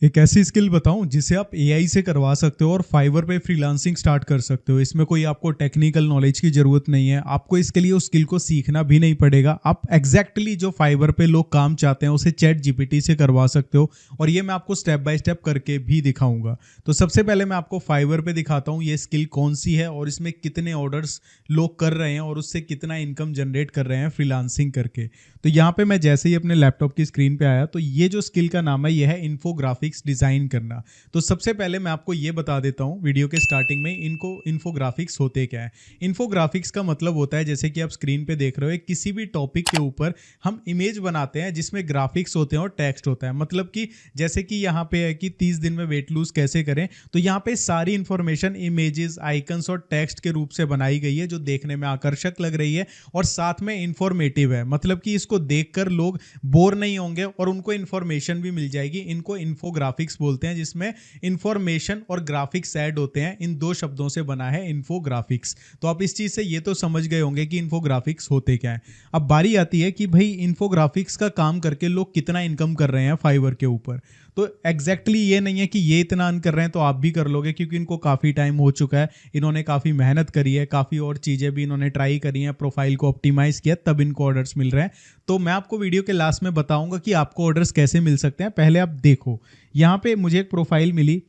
एक ऐसी स्किल बताऊं जिसे आप एआई से करवा सकते हो और फाइवर पे फ्रीलांसिंग स्टार्ट कर सकते हो। इसमें कोई आपको टेक्निकल नॉलेज की जरूरत नहीं है, आपको इसके लिए उस स्किल को सीखना भी नहीं पड़ेगा। आप एग्जैक्टली जो फाइवर पे लोग काम चाहते हैं उसे चैट जीपीटी से करवा सकते हो, और ये मैं आपको स्टेप बाय स्टेप करके भी दिखाऊंगा। तो सबसे पहले मैं आपको फाइवर पे दिखाता हूँ ये स्किल कौन सी है और इसमें कितने ऑर्डर्स लोग कर रहे हैं और उससे कितना इनकम जनरेट कर रहे हैं फ्रीलांसिंग करके। तो यहाँ पे मैं जैसे ही अपने लैपटॉप की स्क्रीन पे आया तो ये जो स्किल का नाम है ये है इन्फोग्राफिक्स डिजाइन करना। तो सबसे पहले मैं आपको ये बता देता हूँ वीडियो के स्टार्टिंग में इनको इन्फोग्राफिक्स होते क्या है। इन्फोग्राफिक्स का मतलब होता है, जैसे कि आप स्क्रीन पे देख रहे हो, किसी भी टॉपिक के ऊपर हम इमेज बनाते हैं जिसमें ग्राफिक्स होते हैं और टेक्स्ट होता है। मतलब कि जैसे कि यहाँ पे है कि 30 दिन में वेट लूज कैसे करें, तो यहाँ पे सारी इंफॉर्मेशन इमेजेस, आइकन्स और टेक्स्ट के रूप से बनाई गई है जो देखने में आकर्षक लग रही है और साथ में इंफॉर्मेटिव है। मतलब कि इसको देखकर लोग बोर नहीं होंगे और उनको इंफॉर्मेशन भी मिल जाएगी। इनको इन्फोग्राफिक्स बोलते हैं, जिसमें इंफॉर्मेशन और ग्राफिक्स ऐड होते हैं। इन दो शब्दों से बना है इन्फोग्राफिक्स। तो आप इस चीज से ये तो समझ गए होंगे कि इन्फोग्राफिक्स होते क्या है। अब बारी आती है कि भाई इन्फोग्राफिक्स का काम करके लोग कितना इनकम कर रहे हैं फाइवर के ऊपर। तो एग्जैक्टली ये नहीं है कि ये इतना अर्न कर रहे हैं तो आप भी कर लोगे, क्योंकि इनको काफ़ी टाइम हो चुका है, इन्होंने काफ़ी मेहनत करी है, काफ़ी और चीज़ें भी इन्होंने ट्राई करी हैं, प्रोफाइल को ऑप्टिमाइज़ किया, तब इनको ऑर्डर्स मिल रहे हैं। तो मैं आपको वीडियो के लास्ट में बताऊंगा कि आपको ऑर्डर्स कैसे मिल सकते हैं। पहले आप देखो, यहाँ पे मुझे एक प्रोफाइल मिली।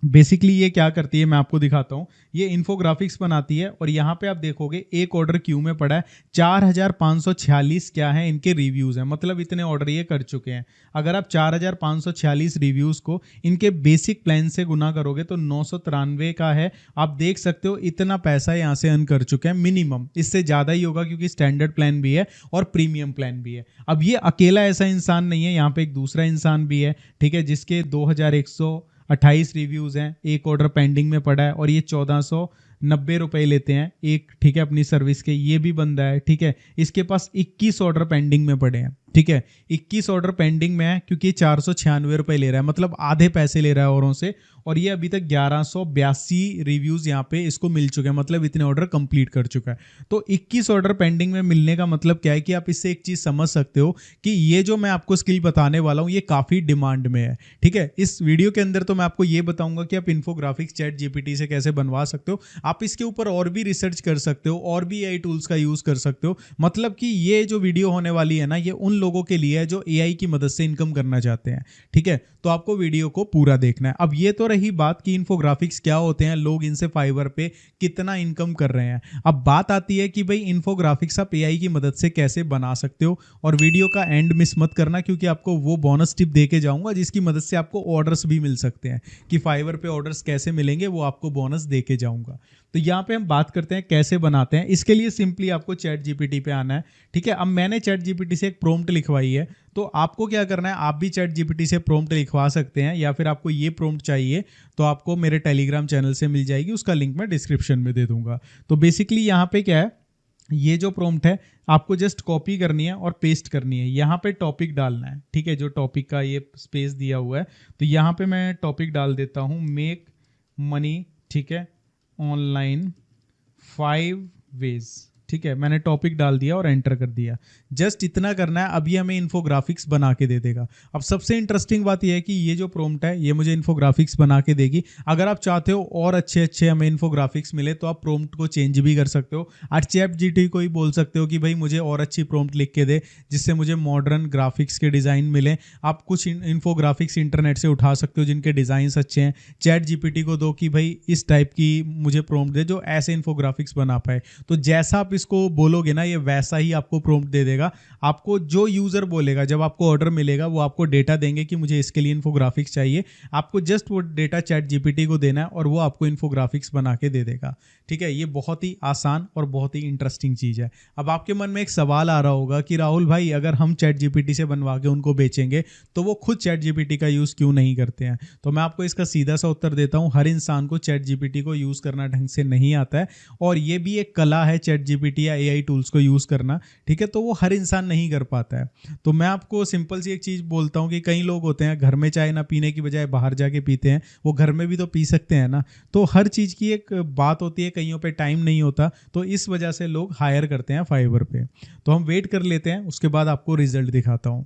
बेसिकली ये क्या करती है मैं आपको दिखाता हूँ। ये इन्फोग्राफिक्स बनाती है और यहाँ पे आप देखोगे एक ऑर्डर क्यू में पड़ा है 4546 क्या है इनके रिव्यूज़ हैं। मतलब इतने ऑर्डर ये कर चुके हैं। अगर आप 4546 रिव्यूज़ को इनके बेसिक प्लान से गुना करोगे तो 993 का है। आप देख सकते हो इतना पैसा यहाँ से अर्न कर चुके हैं मिनिमम। इससे ज़्यादा ही होगा क्योंकि स्टैंडर्ड प्लान भी है और प्रीमियम प्लान भी है। अब ये अकेला ऐसा इंसान नहीं है, यहाँ पे एक दूसरा इंसान भी है, ठीक है, जिसके 2128 रिव्यूज़ हैं। एक ऑर्डर पेंडिंग में पड़ा है और ये 1490 रुपए लेते हैं एक, ठीक है, अपनी सर्विस के। ये भी बंदा है, ठीक है, इसके पास 21 ऑर्डर पेंडिंग में पड़े हैं, ठीक है, 21 ऑर्डर पेंडिंग में है क्योंकि 496 रुपए ले रहा है, मतलब आधे पैसे ले रहा है औरों से। और ये अभी तक 1182 रिव्यूज़ यहाँ पे इसको मिल चुके हैं, मतलब इतने ऑर्डर कंप्लीट कर चुका है। तो 21 ऑर्डर पेंडिंग में मिलने का मतलब क्या है कि आप इससे एक चीज़ समझ सकते हो कि ये जो मैं आपको स्किल बताने वाला हूँ ये काफ़ी डिमांड में है, ठीक है। इस वीडियो के अंदर तो मैं आपको ये बताऊंगा कि आप इन्फोग्राफिक्स चैट जीपीटी से कैसे बनवा सकते हो। आप इसके ऊपर और भी रिसर्च कर सकते हो और भी एआई टूल्स का यूज़ कर सकते हो। मतलब कि ये जो वीडियो होने वाली है ना, ये उन लोगों के लिए है जो एआई की मदद से इनकम करना चाहते हैं, ठीक है। तो आपको वीडियो को पूरा देखना है। अब ये तो रही बात कि इन्फोग्राफिक्स क्या होते हैं, लोग इनसे फाइवर पे कितना इनकम कर रहे हैं। अब बात आती है कि भाई इन्फोग्राफिक्स आप एआई की मदद से कैसे बना सकते हो। और वीडियो का एंड मिस मत करना, क्योंकि आपको वो बोनस टिप दे के जाऊंगा जिसकी मदद से आपको ऑर्डर्स भी मिल सकते हैं। कि फाइवर पे ऑर्डर्स कैसे मिलेंगे वो आपको बोनस दे के जाऊंगा। तो यहाँ पे हम बात करते हैं कैसे बनाते हैं। इसके लिए सिंपली आपको चैट जीपीटी पे आना है, ठीक है। अब मैंने चैट जीपीटी से एक प्रॉम्प्ट लिखवाई है, तो आपको क्या करना है, आप भी चैट जीपीटी से प्रॉम्प्ट लिखवा सकते हैं, या फिर आपको ये प्रॉम्प्ट चाहिए तो आपको मेरे टेलीग्राम चैनल से मिल जाएगी, उसका लिंक मैं डिस्क्रिप्शन में दे दूंगा। तो बेसिकली यहाँ पे क्या है, ये जो प्रॉम्प्ट है आपको जस्ट कॉपी करनी है और पेस्ट करनी है। यहाँ पे टॉपिक डालना है, ठीक है, जो टॉपिक का ये स्पेस दिया हुआ है। तो यहाँ पे मैं टॉपिक डाल देता हूँ मेक मनी, ठीक है, ऑनलाइन 5 वेज, ठीक है। मैंने टॉपिक डाल दिया और एंटर कर दिया। जस्ट इतना करना है, अभी हमें इन्फोग्राफिक्स बना के दे देगा। अब सबसे इंटरेस्टिंग बात यह है कि ये जो प्रॉम्प्ट है ये मुझे इन्फोग्राफिक्स बना के देगी। अगर आप चाहते हो और अच्छे अच्छे हमें इन्फोग्राफिक्स मिले तो आप प्रॉम्प्ट को चेंज भी कर सकते हो। आज चैट जीपीटी को ही बोल सकते हो कि भाई मुझे और अच्छी प्रॉम्प्ट लिख के दे जिससे मुझे मॉडर्न ग्राफिक्स के डिज़ाइन मिले। आप कुछ इन्फोग्राफिक्स इंटरनेट से उठा सकते हो जिनके डिज़ाइंस अच्छे हैं। चैट जीपीटी को दो कि भाई इस टाइप की मुझे प्रॉम्प्ट दे जो ऐसे इन्फोग्राफिक्स बना पाए। तो जैसा आप इसको बोलोगे ना, ये वैसा ही आपको प्रॉम्प्ट दे देगा। आपको जो यूजर बोलेगा, जब आपको ऑर्डर मिलेगा वो आपको डेटा देंगे कि मुझे इसके लिए इन्फोग्राफिक्स चाहिए। आपको जस्ट वो डेटा चैट जीपीटी को देना है और वो आपको इन्फोग्राफिक्स बना के दे देगा, ठीक है। ये बहुत ही आसान और बहुत ही इंटरेस्टिंग चीज़ है। अब आपके मन में एक सवाल आ रहा होगा कि राहुल भाई, अगर हम चैट जीपीटी से बनवा के उनको बेचेंगे तो वो खुद चैट जीपीटी का यूज़ क्यों नहीं करते हैं। तो मैं आपको इसका सीधा सा उत्तर देता हूँ, हर इंसान को चैट जीपीटी को यूज़ करना ढंग से नहीं आता है, और ये भी एक कला है चैट जीपीटी या एआई टूल्स को यूज़ करना, ठीक है। तो वो हर इंसान नहीं कर पाता है। तो मैं आपको सिंपल सी एक चीज़ बोलता हूँ कि कई लोग होते हैं घर में चाय ना पीने की बजाय बाहर जाके पीते हैं, वो घर में भी तो पी सकते हैं ना। तो हर चीज़ की एक बात होती है, कईयों पे टाइम नहीं होता, तो इस वजह से लोग हायर करते हैं फाइवर पे। तो हम वेट कर लेते हैं, उसके बाद आपको रिजल्ट दिखाता हूँ।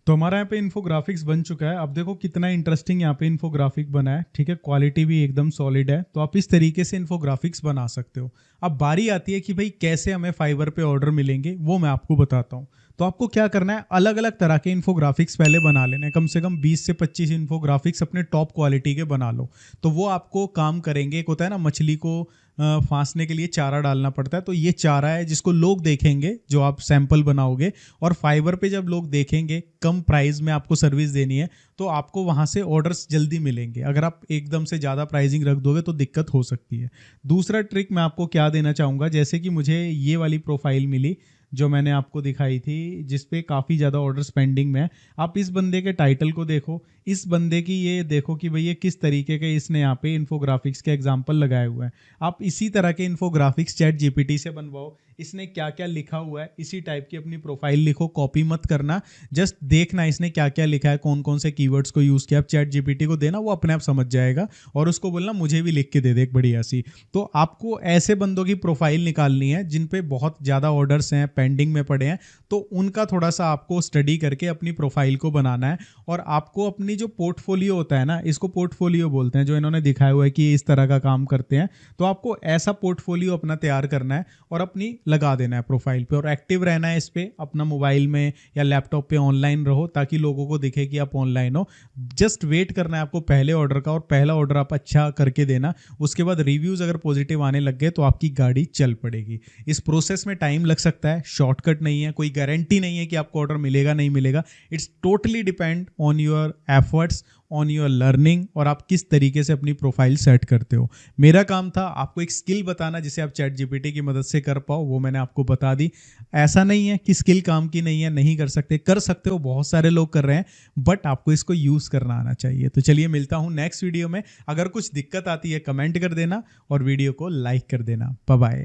तो हमारा यहाँ पे इन्फोग्राफिक्स बन चुका है। अब देखो कितना इंटरेस्टिंग यहाँ पे इन्फोग्राफिक बना है, ठीक है, क्वालिटी भी एकदम सॉलिड है। तो आप इस तरीके से इन्फोग्राफिक्स बना सकते हो। अब बारी आती है कि भाई कैसे हमें फाइवर पे ऑर्डर मिलेंगे, वो मैं आपको बताता हूँ। तो आपको क्या करना है, अलग अलग तरह के इन्फोग्राफिक्स पहले बना लेने, कम से कम 20 से 25 इन्फोग्राफिक्स अपने टॉप क्वालिटी के बना लो। तो वो आपको काम करेंगे। एक होता है ना, मछली को फांसने के लिए चारा डालना पड़ता है, तो ये चारा है जिसको लोग देखेंगे जो आप सैंपल बनाओगे, और फाइवर पे जब लोग देखेंगे, कम प्राइस में आपको सर्विस देनी है, तो आपको वहाँ से ऑर्डर्स जल्दी मिलेंगे। अगर आप एकदम से ज़्यादा प्राइसिंग रख दोगे तो दिक्कत हो सकती है। दूसरा ट्रिक मैं आपको क्या देना चाहूँगा, जैसे कि मुझे ये वाली प्रोफाइल मिली जो मैंने आपको दिखाई थी, जिसपे काफ़ी ज़्यादा ऑर्डर्स पेंडिंग में है। आप इस बंदे के टाइटल को देखो, इस बंदे की ये देखो कि भाई ये किस तरीके के इसने यहाँ पे इन्फोग्राफिक्स के एग्जाम्पल लगाए हुए हैं। आप इसी तरह के इन्फोग्राफिक्स चैट जीपीटी से बनवाओ। इसने क्या क्या लिखा हुआ है, इसी टाइप की अपनी प्रोफाइल लिखो, कॉपी मत करना, जस्ट देखना इसने क्या क्या लिखा है, कौन कौन से कीवर्ड्स को यूज़ किया। आप चैट जीपीटी को देना, वो अपने आप समझ जाएगा, और उसको बोलना मुझे भी लिख के दे दे एक बढ़िया सी। तो आपको ऐसे बंदों की प्रोफाइल निकालनी है जिन पे बहुत ज़्यादा ऑर्डर्स हैं, पेंडिंग में पड़े हैं, तो उनका थोड़ा सा आपको स्टडी करके अपनी प्रोफाइल को बनाना है। और आपको अपनी जो पोर्टफोलियो होता है ना, इसको पोर्टफोलियो बोलते हैं, जो इन्होंने दिखाया हुआ है कि इस तरह का काम करते हैं, तो आपको ऐसा पोर्टफोलियो अपना तैयार करना है और अपनी लगा देना है प्रोफाइल पे, और एक्टिव रहना है इस पे। अपना मोबाइल में या लैपटॉप पे ऑनलाइन रहो, ताकि लोगों को दिखे कि आप ऑनलाइन हो। जस्ट वेट करना है आपको पहले ऑर्डर का, और पहला ऑर्डर आप अच्छा करके देना। उसके बाद रिव्यूज अगर पॉजिटिव आने लग गए तो आपकी गाड़ी चल पड़ेगी। इस प्रोसेस में टाइम लग सकता है, शॉर्टकट नहीं है, कोई गारंटी नहीं है कि आपको ऑर्डर मिलेगा नहीं मिलेगा। It's totally depend on your efforts, on your learning, और आप किस तरीके से अपनी प्रोफाइल सेट करते हो। मेरा काम था आपको एक स्किल बताना जिसे आप चैट जीपीटी की मदद से कर पाओ, वो मैंने आपको बता दी। ऐसा नहीं है कि स्किल काम की नहीं है, नहीं कर सकते, कर सकते हो, बहुत सारे लोग कर रहे हैं, बट आपको इसको यूज़ करना आना चाहिए। तो चलिए मिलता हूँ नेक्स्ट वीडियो में। अगर कुछ दिक्कत आती है कमेंट कर देना, और वीडियो को लाइक कर देना। Bye bye.